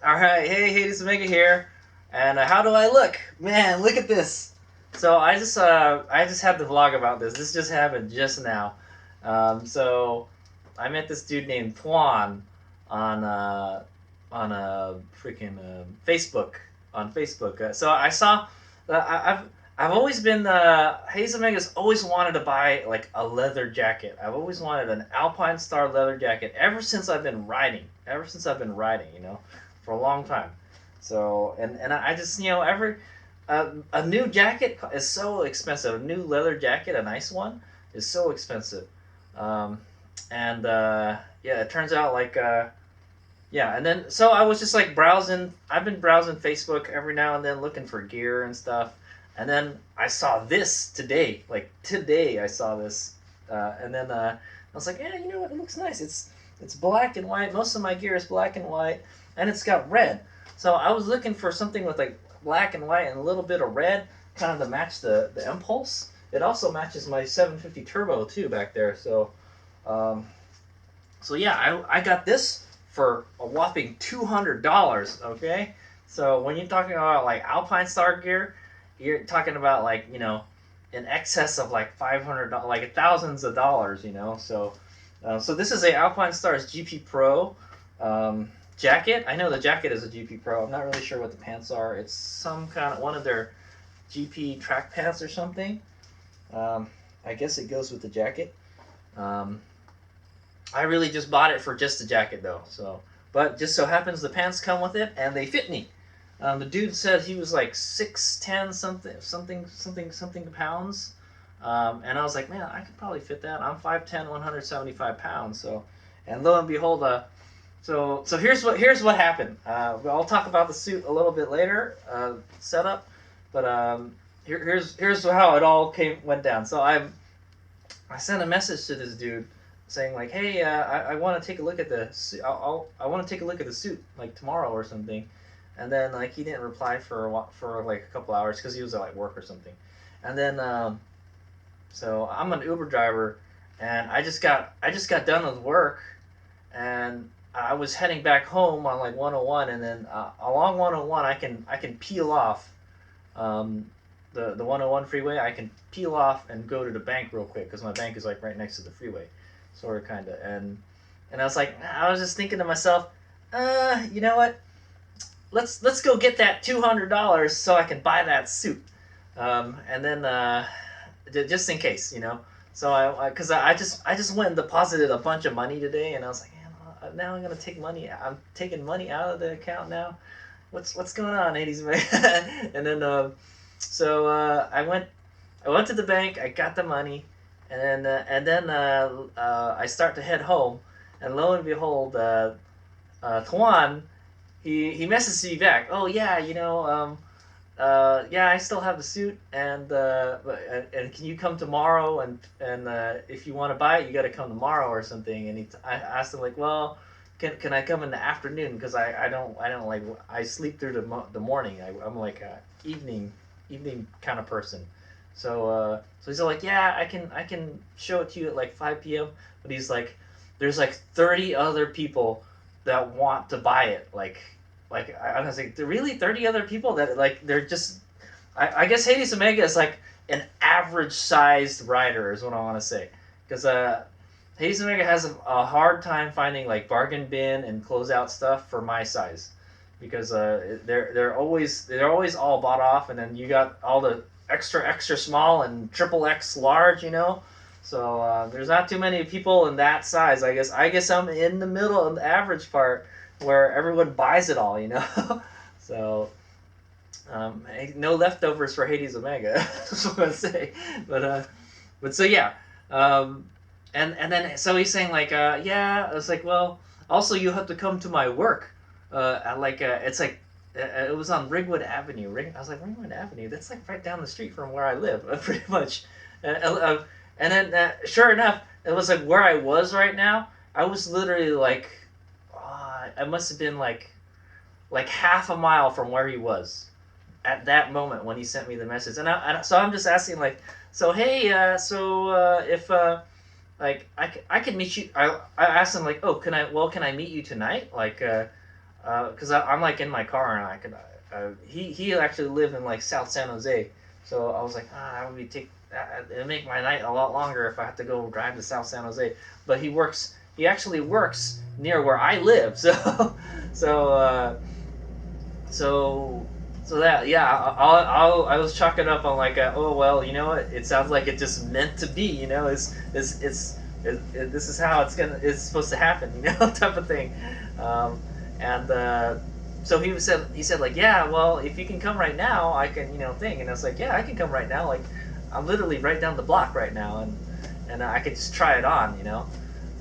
All right, hey, HadesOmega here, and how do I look? Man, look at this. So I just had the vlog about this. This just happened just now. So I met this dude named Tuan on freaking Facebook on Facebook. So I saw I've always been HadesOmega's always wanted to buy like a leather jacket. I've always wanted an Alpinestars leather jacket ever since I've been riding. Ever since I've been riding, for a long time. So and I just every a new jacket is so expensive. A new leather jacket, a nice one, is so expensive. Um, and yeah, it turns out yeah, and then so I was just like browsing. I've been browsing Facebook every now and then looking for gear and stuff. And then I saw this today. Like today, I saw this, and then I was like, yeah, you know what? It looks nice. It's black and white. Most of my gear is black and white, and it's got red. So I was looking for something with like black and white and a little bit of red, kind of to match the impulse. It also matches my 750 turbo too back there. Um, so yeah, I got this for a whopping $200. Okay, so when you're talking about like Alpinestars gear, you're talking about like in excess of like $500, like thousands of dollars. So this is a Alpinestars GP Pro jacket. I know the jacket is a GP Pro. I'm not really sure what the pants are. It's some kind of one of their GP track pants or something. I guess it goes with the jacket. Um, I really just bought it for just the jacket though. But just so happens the pants come with it and they fit me. The dude said he was like 6'10", something pounds. And I was like, man, I could probably fit that. I'm 5'10", 175 pounds. And lo and behold, so here's what happened. I'll talk about the suit a little bit later, setup. But here's how it all went down. So I sent a message to this dude saying like, hey, I want to take a look at the suit. I want to take a look at the suit like tomorrow or something. And then like he didn't reply for like a couple hours because he was at like work or something. And then so I'm an Uber driver, and I just got done with work, and I was heading back home on like 101, and then along 101 I can peel off the 101 freeway. I can peel off and go to the bank real quick because my bank is like right next to the freeway, sort of kind of. And I was just thinking to myself, you know what? Let's go get that $200 so I can buy that suit, and then just in case, So because I just went and deposited a bunch of money today, and I was like, man, now I'm gonna take money. I'm taking money out of the account now. What's going on, 80s man? And then I went to the bank. I got the money, and then I start to head home, and lo and behold, Tuan he messaged me back. Oh yeah, yeah, I still have the suit, and can you come tomorrow? And if you want to buy it, you got to come tomorrow or something. And I asked him like, well, can I come in the afternoon? Because I don't like I sleep through the morning. I'm like a evening kind of person. So he's like, yeah, I can show it to you at like 5 p.m. But he's like, there's like 30 other people that want to buy it. Like I was like, really 30 other people that like they're just. I guess HadesOmega is like an average sized rider is what I want to say, because HadesOmega has a hard time finding like bargain bin and closeout stuff for my size, because they're always all bought off, and then you got all the extra small and triple X large, So there's not too many people in that size. I guess I'm in the middle of the average part where everyone buys it all, So no leftovers for HadesOmega. That's what I say. But so yeah, and then so he's saying like yeah, I was like, well, also you have to come to my work. It's like it was on Ringwood Avenue. I was like, Ringwood Avenue. That's like right down the street from where I live, pretty much. And then sure enough, it was like where I was right now. I was literally like, I must have been like half a mile from where he was at that moment when he sent me the message. So I'm just asking like, so hey, if like I can meet you. I asked him like, oh, can I meet you tonight? Like because I'm like in my car and I could. He actually lived in like South San Jose, so I was like, that would be it'd make my night a lot longer if I had to go drive to South San Jose. But he actually works near where I live, so so so so that yeah, I was chalking up on like oh well, you know what, it sounds like it just meant to be, you know, this is how it's supposed to happen, you know, type of thing. And so he said like, yeah, well, if you can come right now, I can, you know, thing. And I was like, yeah, I can come right now, like I'm literally right down the block right now, and I could just try it on, you know.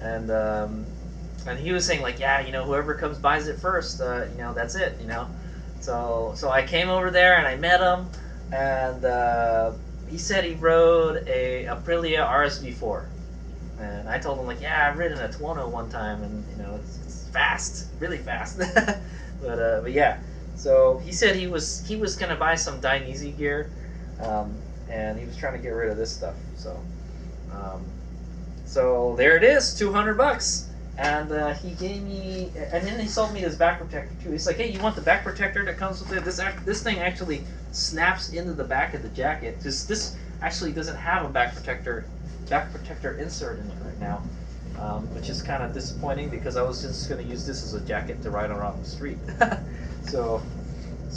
And he was saying like, yeah, you know, whoever comes buys it first, you know, that's it, you know. So I came over there and I met him, and he said he rode a Aprilia RSV4, and I told him like, yeah, I've ridden a Tuono one time, and you know, it's fast, really fast. But yeah, so he said he was gonna buy some Dainese gear, and he was trying to get rid of this stuff. So there it is, $200. And he gave me, and then he sold me this back protector too. He's like, hey, you want the back protector that comes with it? This thing actually snaps into the back of the jacket. This actually doesn't have a back protector insert in it right now, which is kind of disappointing because I was just going to use this as a jacket to ride around the street. so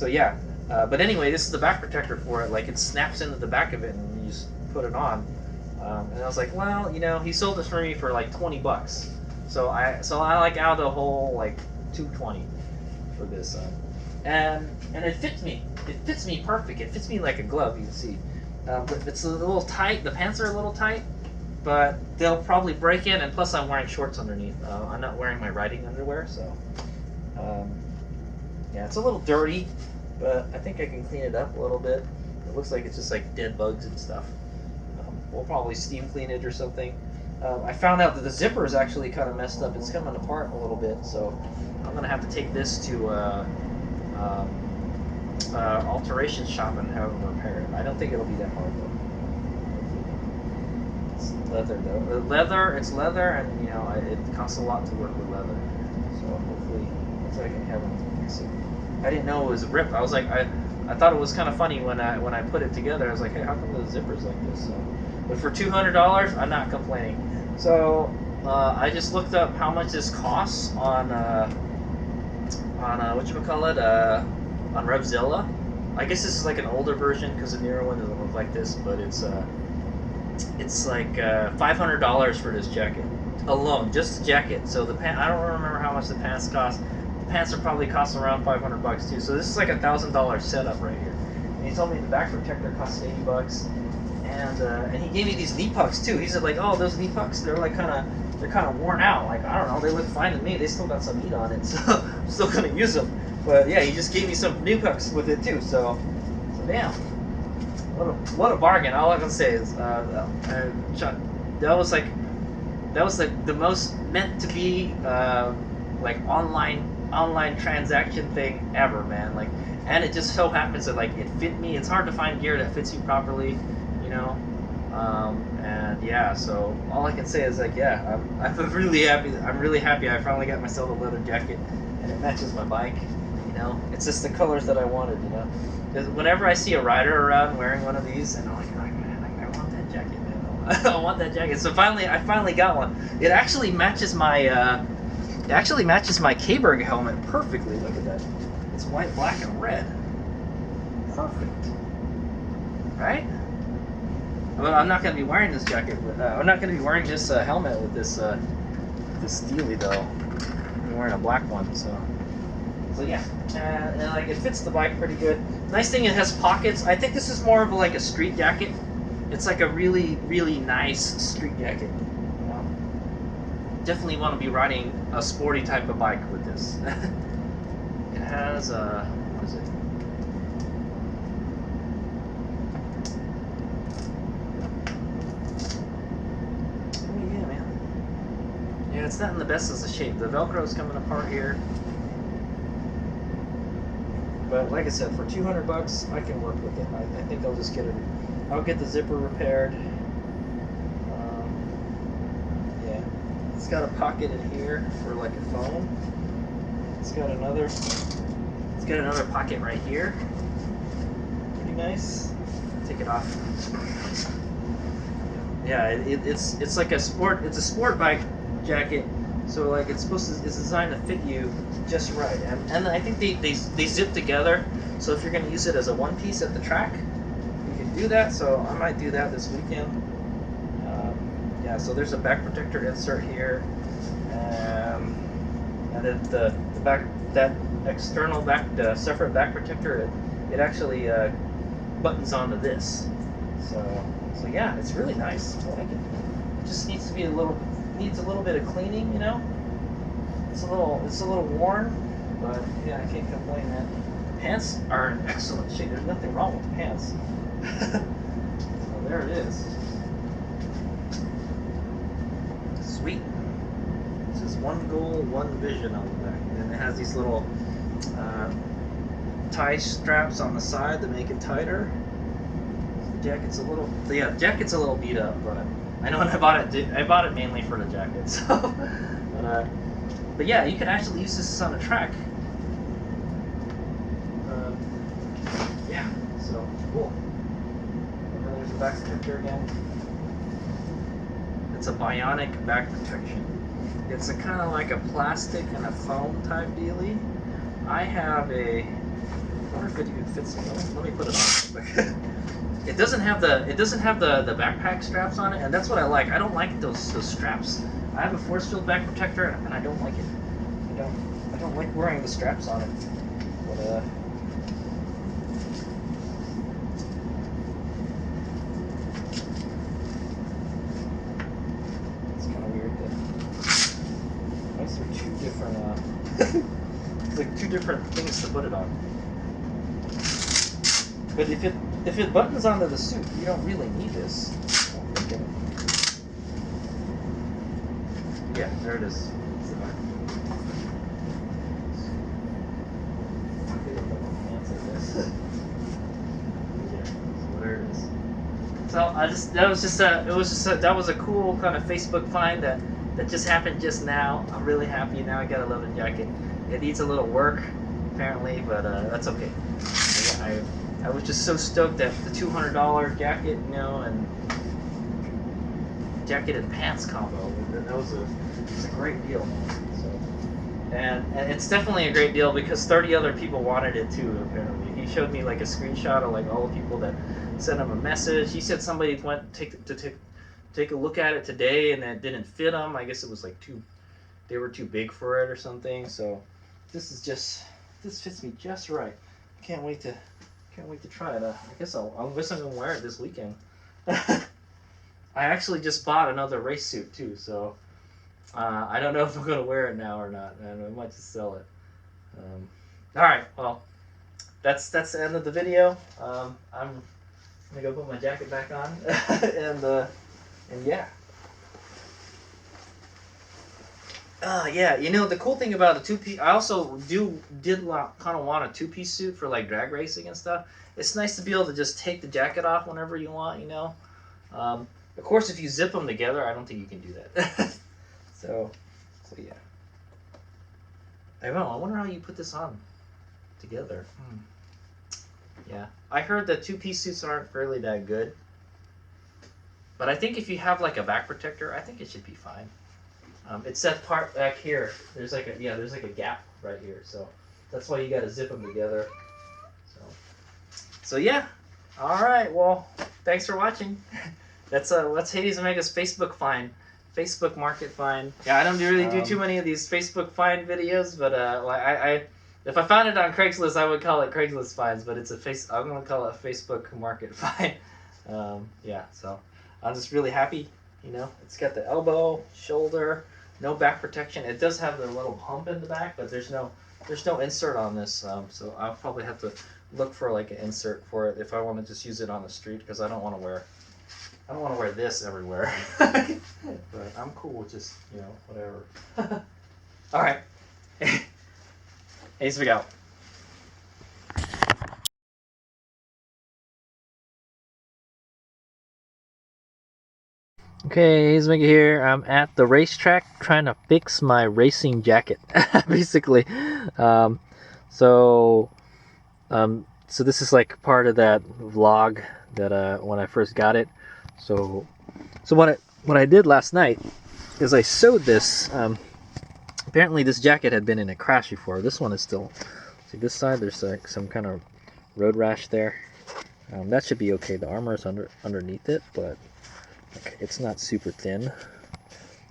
yeah. But anyway, this is the back protector for it. Like, it snaps into the back of it, and you just put it on. And I was like, well, you know, he sold this for me for like $20. So I like out a whole like $220 for this, and it fits me. It fits me perfect. It fits me like a glove. You can see, but it's a little tight. The pants are a little tight, but they'll probably break in. And plus, I'm wearing shorts underneath. I'm not wearing my riding underwear, so yeah, it's a little dirty, but I think I can clean it up a little bit. It looks like it's just like dead bugs and stuff. We'll probably steam clean it or something. I found out that the zipper is actually kind of messed up. It's coming apart a little bit, so I'm going to have to take this to alteration shop and have them repair it. I don't think it'll be that hard, though. It's leather, though. It's leather, and, you know, it costs a lot to work with leather. So hopefully I can have them fix it. I didn't know it was ripped. I was like, I thought it was kind of funny when I put it together. I was like, hey, how come the zipper's like this? But for $200, I'm not complaining. So I just looked up how much this costs on whatchamacallit, on Revzilla. I guess this is like an older version because the newer one doesn't look like this, but it's like $500 for this jacket alone, just the jacket. So the I don't remember how much the pants cost. The pants are probably costing around $500 too. So this is like $1,000 setup right here. And he told me the back protector costs $80. And he gave me these knee pucks too. He said like, oh, those knee pucks, they're kind of worn out. Like, I don't know, they look fine to me. They still got some meat on it, so I'm still gonna use them. But yeah, he just gave me some knee pucks with it too. So damn, what a bargain. All I can say is that was like the most meant to be like online transaction thing ever, man. Like, and it just so happens that like it fit me. It's hard to find gear that fits you properly. Know, and yeah, so all I can say is like, yeah, I'm really happy. I'm really happy. I finally got myself a leather jacket, and it matches my bike. You know, it's just the colors that I wanted. You know, because whenever I see a rider around wearing one of these, and I'm like, man, I want that jacket, man. I want that jacket. So I finally got one. It actually matches my K-Berg helmet perfectly. Look at that. It's white, black, and red. Perfect. Right? Well, I'm not going to be wearing this jacket. I'm not going to be wearing this helmet with this steely though. I'm wearing a black one, so yeah. And like it fits the bike pretty good. Nice thing, it has pockets. I think this is more of like a street jacket. It's like a really, really nice street jacket. You know? Definitely want to be riding a sporty type of bike with this. It has what is it? Yeah, it's not in the best of the shape. The Velcro is coming apart here. But like I said, for $200, I can work with it. I think I'll just get it. I'll get the zipper repaired. Yeah, it's got a pocket in here for like a phone. It's got another pocket right here. Pretty nice. Take it off. Yeah, it's like a sport bike jacket. So like it's designed to fit you just right, and I think they zip together. So if you're going to use it as a one piece at the track, you can do that. So I might do that this weekend. Yeah, so there's a back protector insert here, and then the back, that external back, the separate back protector, it actually buttons onto this. So yeah, it's really nice. I like it. It just needs to be a little bit of cleaning, you know. It's a little worn, but yeah, I can't complain, man. The pants are in excellent shape. There's nothing wrong with the pants. So there it is. Sweet. It says one goal, one vision on the back, and it has these little tie straps on the side that make it tighter. The jacket's a little beat up, but I know when I bought it mainly for the jacket. So, but yeah, you can actually use this on a track. Yeah, so cool. And then there's the back protector again. It's a bionic back protection. It's a kind of like a plastic and a foam type dealie. I have a. I wonder if it even fits. Let me put it on real quick. It doesn't have the backpack straps on it, and that's what I like. I don't like those straps. I have a force field back protector, and I don't like it. I don't like wearing the straps on it. But it's kind of weird that those are two different. It's like two different things to put it on. But if it buttons onto the suit, you don't really need this. Yeah, there it is. It's the back. Yeah, so there it is. So that was a cool kind of Facebook find that just happened just now. I'm really happy now. I got a leather jacket. It needs a little work apparently, but that's okay. I was just so stoked that the $200 jacket, you know, and jacket and pants combo. It's a great deal, man. So, and it's definitely a great deal because 30 other people wanted it too. Apparently, he showed me like a screenshot of like all the people that sent him a message. He said somebody went to take a look at it today and it didn't fit them. I guess it was like they were too big for it or something. So this fits me just right. Can't wait to try it. I guess I'm gonna wear it this weekend. I actually just bought another race suit too, so I don't know if I'm gonna wear it now or not, and I might just sell it. All right, well, that's the end of the video. I'm gonna go put my jacket back on, and yeah. Yeah, you know the cool thing about the two-piece, I also did kind of want a two-piece suit for like drag racing and stuff. It's nice to be able to just take the jacket off whenever you want, you know. Of course, if you zip them together, I don't think you can do that. so yeah. I don't know. I wonder how you put this on together. Yeah, I heard that two-piece suits aren't really that good, but I think if you have like a back protector, I think it should be fine. It's that part back here. There's like a gap right here, so that's why you got to zip them together. So yeah. All right. Well, thanks for watching. That's HadesOmega's Facebook Market find. Yeah, I don't really do too many of these Facebook find videos, but if I found it on Craigslist, I would call it Craigslist finds, but I'm gonna call it a Facebook Market find. Yeah. So I'm just really happy. You know, it's got the elbow, shoulder, no back protection. It does have the little hump in the back, but there's no insert on this. So I'll probably have to look for like an insert for it if I want to just use it on the street, because I don't want to wear this everywhere. But I'm cool with just, you know, whatever. All right. HadesOmega out. Okay, HadesOmega here. I'm at the racetrack trying to fix my racing jacket, basically. Um, so, so this is like part of that vlog that when I first got it. So what I did last night is I sewed this. Apparently, this jacket had been in a crash before. This one is still. See this side? There's like some kind of road rash there. That should be okay. The armor is underneath it, but it's not super thin.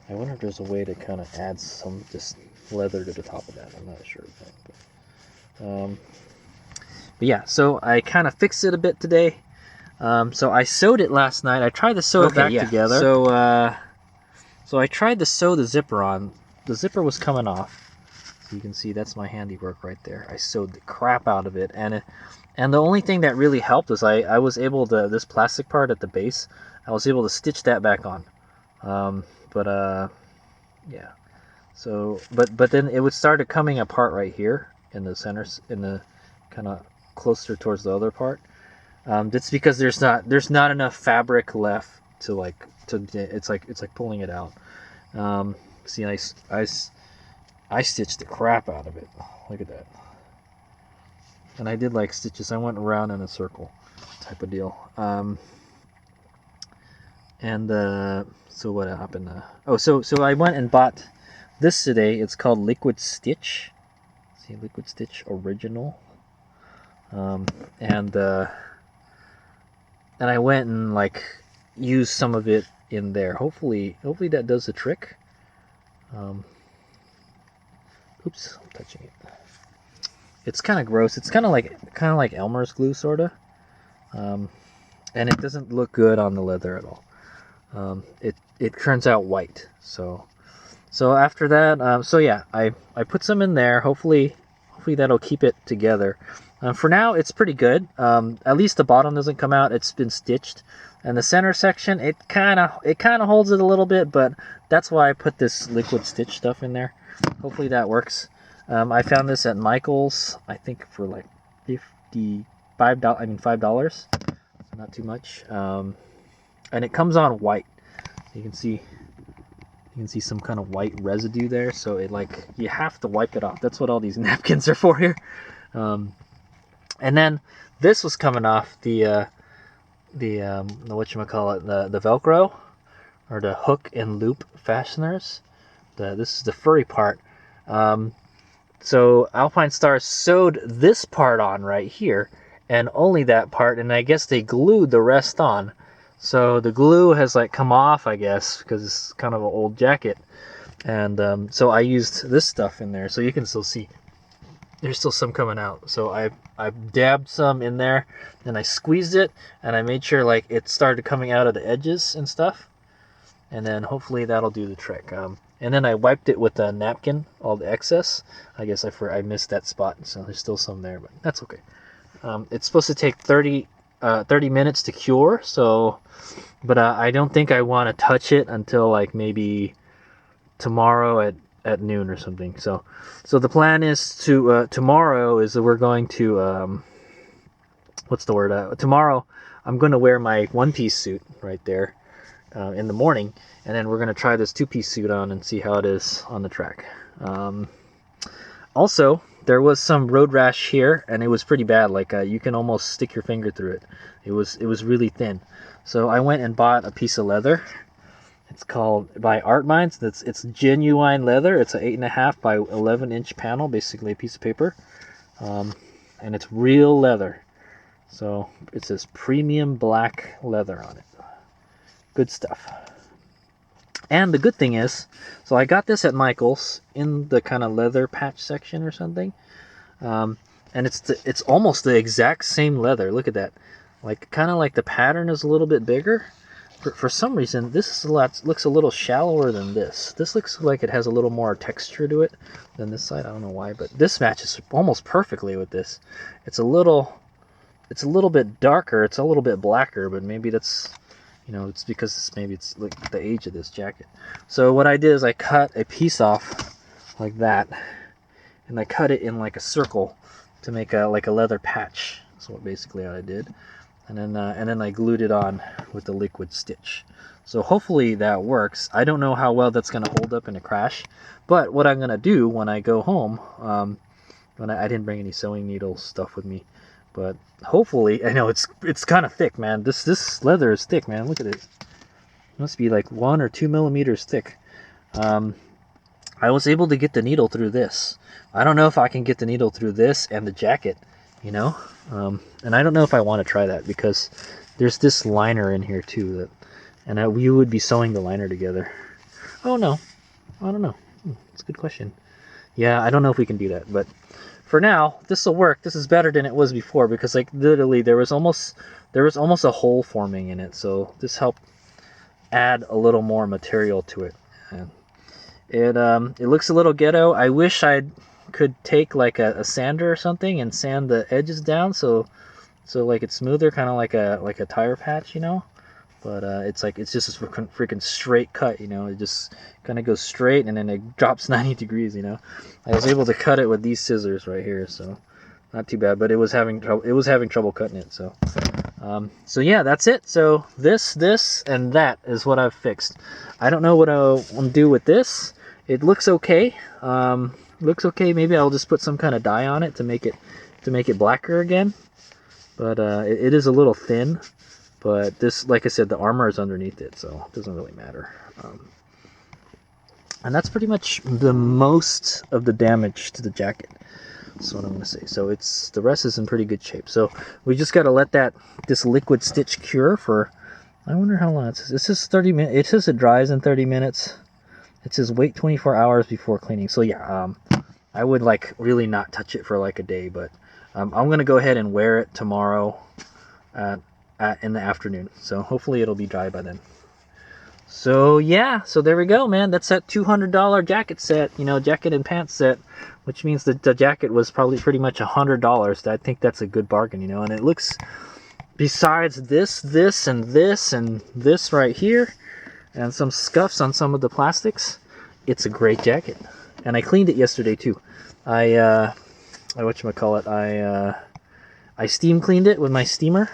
I wonder if there's a way to kind of add some just leather to the top of that. I'm not sure of that. But yeah, so I kind of fixed it a bit today. So I sewed it last night. I tried to sew it back together. So I tried to sew the zipper on. The zipper was coming off. So you can see that's my handiwork right there. I sewed the crap out of it, and the only thing that really helped was I was able to, this plastic part at the base, I was able to stitch that back on. Yeah. So, but then it would start coming apart right here in the center, in the kind of closer towards the other part. That's because there's not enough fabric left to it's like pulling it out. See, I stitched the crap out of it. Look at that. And I did like stitches. I went around in a circle type of deal. So what happened? So I went and bought this today. It's called Liquid Stitch. See, Liquid Stitch Original. And I went and like used some of it in there. Hopefully that does the trick. Oops, I'm touching it. It's kind of gross. It's kind of like Elmer's glue, sorta. And it doesn't look good on the leather at all. It turns out white. So after that, so yeah, I put some in there. Hopefully that'll keep it together. For now, it's pretty good. At least the bottom doesn't come out. It's been stitched, and the center section it kind of holds it a little bit. But that's why I put this liquid stitch stuff in there. Hopefully that works. I found this at Michael's, I think for like $5. I mean $5. Not too much. And it comes on white. You can see some kind of white residue there. So you have to wipe it off. That's what all these napkins are for here. And then this was coming off the whatchamacallit, the Velcro, or the hook and loop fasteners. This is the furry part. So Alpinestars sewed this part on right here, and only that part, and I guess they glued the rest on. So the glue has like come off, I guess, because it's kind of an old jacket. And so I used this stuff in there, so you can still see there's still some coming out. So I dabbed some in there, and I squeezed it, and I made sure like it started coming out of the edges and stuff. And then hopefully that'll do the trick. And then I wiped it with a napkin, all the excess. I guess I missed that spot, so there's still some there, but that's okay. It's supposed to take 30 minutes to cure, so, but I don't think I want to touch it until like maybe tomorrow at noon or something. So the plan is to tomorrow is that we're going to what's the word? Tomorrow I'm going to wear my one-piece suit right there in the morning, and then we're going to try this two-piece suit on and see how it is on the track. Also, there was some road rash here, and it was pretty bad. Like you can almost stick your finger through it. It was really thin. So I went and bought a piece of leather. It's called by Art Minds. It's genuine leather. It's an 8.5 by 11-inch panel, basically a piece of paper, and it's real leather. So it says premium black leather on it. Good stuff. And the good thing is, so I got this at Michael's in the kind of leather patch section or something, and it's almost the exact same leather. Look at that. Like kind of like the pattern is a little bit bigger. For some reason, this looks a little shallower than this. This looks like it has a little more texture to it than this side. I don't know why, but this matches almost perfectly with this. It's a little bit darker. It's a little bit blacker, but maybe that's, it's because it's like the age of this jacket. So what I did is I cut a piece off like that, and I cut it in like a circle to make a leather patch. That's what basically I did. And then I glued it on with the liquid stitch. So hopefully that works. I don't know how well that's going to hold up in a crash, but what I'm going to do when I go home, when I didn't bring any sewing needle stuff with me, but hopefully, I know it's kind of thick, man. This leather is thick, man. Look at it. It must be like 1 or 2 millimeters thick. I was able to get the needle through this. I don't know if I can get the needle through this and the jacket, you know? And I don't know if I want to try that because there's this liner in here too, that, and we would be sewing the liner together. Oh no, I don't know. It's a good question. Yeah, I don't know if we can do that, but for now, this will work. This is better than it was before because like literally there was almost a hole forming in it, so this helped add a little more material to it. And it looks a little ghetto. I wish I could take like a sander or something and sand the edges down so like it's smoother, kind of like a tire patch, you know. But it's just a freaking straight cut, you know. It just kind of goes straight and then it drops 90 degrees, you know. I was able to cut it with these scissors right here, so not too bad. But it was having trouble cutting it, so. So yeah, that's it. So this, and that is what I've fixed. I don't know what I'll do with this. It looks okay. Looks okay. Maybe I'll just put some kind of dye on it to make it blacker again. But it is a little thin. But this, like I said, the armor is underneath it, so it doesn't really matter. And that's pretty much the most of the damage to the jacket. That's what I'm gonna say. So the rest is in pretty good shape. So we just gotta let this liquid stitch cure for, I wonder how long it says 30 minutes. It says it dries in 30 minutes. It says wait 24 hours before cleaning. So yeah, I would like really not touch it for like a day, but I'm gonna go ahead and wear it tomorrow in the afternoon. So hopefully it'll be dry by then. So yeah, so there we go, man. That's that $200 jacket set, you know, jacket and pants set, which means that the jacket was probably pretty much $100. I think that's a good bargain, you know. And it looks, besides this, and this right here, and some scuffs on some of the plastics, it's a great jacket. And I cleaned it yesterday too. I steam cleaned it with my steamer,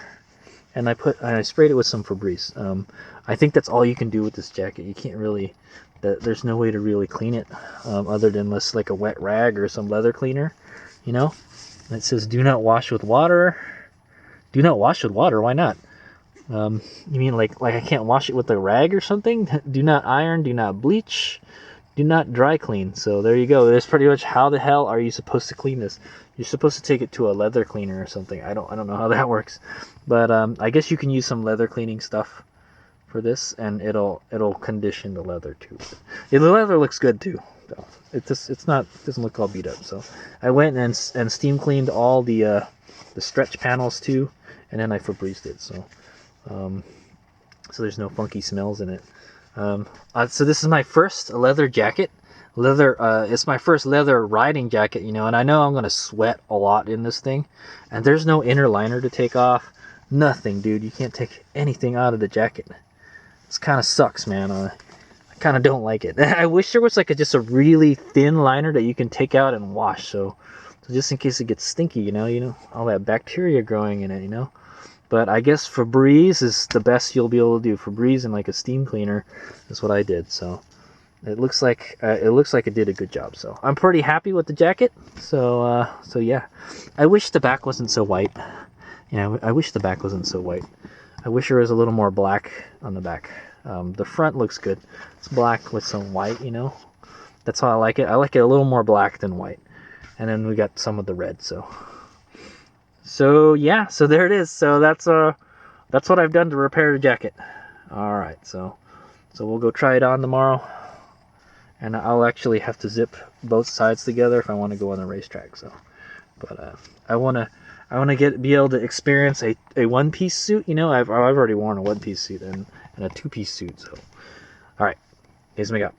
and I sprayed it with some Febreze. I think that's all you can do with this jacket. You can't really, there's no way to really clean it other than like a wet rag or some leather cleaner, you know. And it says do not wash with water. Do not wash with water. Why not? You mean like I can't wash it with a rag or something? Do not iron. Do not bleach. Do not dry clean. So there you go. That's pretty much how the hell are you supposed to clean this? You're supposed to take it to a leather cleaner or something. I don't know how that works, but I guess you can use some leather cleaning stuff for this, and it'll condition the leather too. The leather looks good too, though. It doesn't look all beat up. So I went and steam cleaned all the stretch panels too, and then I Febrezed it. So there's no funky smells in it. So this is my first leather jacket. It's my first leather riding jacket, you know, and I know I'm gonna sweat a lot in this thing, and there's no inner liner to take off. Nothing, dude. You can't take anything out of the jacket. This kind of sucks, man. I kind of don't like it. I wish there was like just a really thin liner that you can take out and wash, so just in case it gets stinky, you know, all that bacteria growing in it, you know. But I guess Febreze is the best you'll be able to do. Febreze and like a steam cleaner is what I did. So it looks like it did a good job. So I'm pretty happy with the jacket. So yeah, I wish the back wasn't so white. Yeah, I wish the back wasn't so white. I wish there was a little more black on the back. The front looks good. It's black with some white, you know. That's how I like it. I like it a little more black than white. And then we got some of the red. So yeah, so there it is. So that's what I've done to repair the jacket. All right, so we'll go try it on tomorrow, and I'll actually have to zip both sides together if I want to go on the racetrack. So, but I want to be able to experience a one-piece suit. You know, I've already worn a one-piece suit and a two-piece suit. So, all right, here's me up.